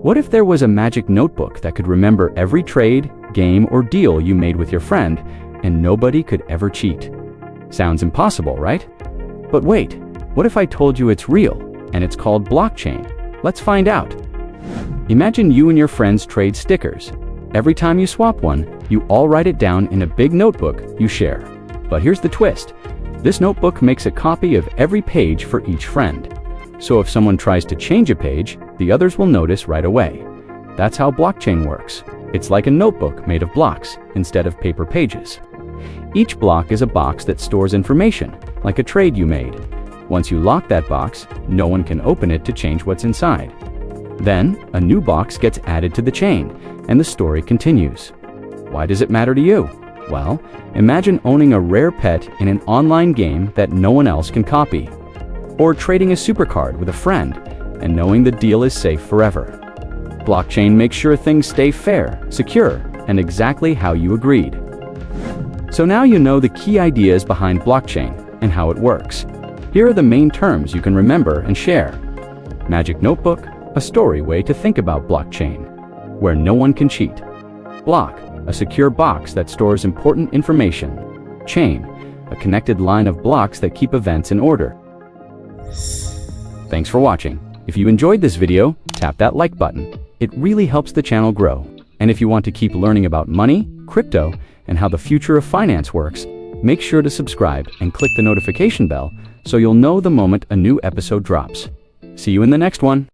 What if there was a magic notebook that could remember every trade, game, or deal you made with your friend, and nobody could ever cheat? Sounds impossible, right? But wait, what if I told you it's real, and it's called blockchain? Let's find out. Imagine you and your friends trade stickers. Every time you swap one, you all write it down in a big notebook you share. But here's the twist. This notebook makes a copy of every page for each friend. So if someone tries to change a page, the others will notice right away. That's how blockchain works. It's like a notebook made of blocks instead of paper pages. Each block is a box that stores information, like a trade you made. Once you lock that box, no one can open it to change what's inside. Then, a new box gets added to the chain, and the story continues. Why does it matter to you? Well, imagine owning a rare pet in an online game that no one else can copy. Or trading a supercard with a friend, and knowing the deal is safe forever. Blockchain makes sure things stay fair, secure, and exactly how you agreed. So now you know the key ideas behind blockchain and how it works. Here are the main terms you can remember and share. Magic notebook, a story way to think about blockchain, where no one can cheat. Block, a secure box that stores important information. Chain, a connected line of blocks that keep events in order. Thanks for watching. If you enjoyed this video, tap that like button. It really helps the channel grow. And if you want to keep learning about money, crypto, and how the future of finance works, make sure to subscribe and click the notification bell so you'll know the moment a new episode drops. See you in the next one.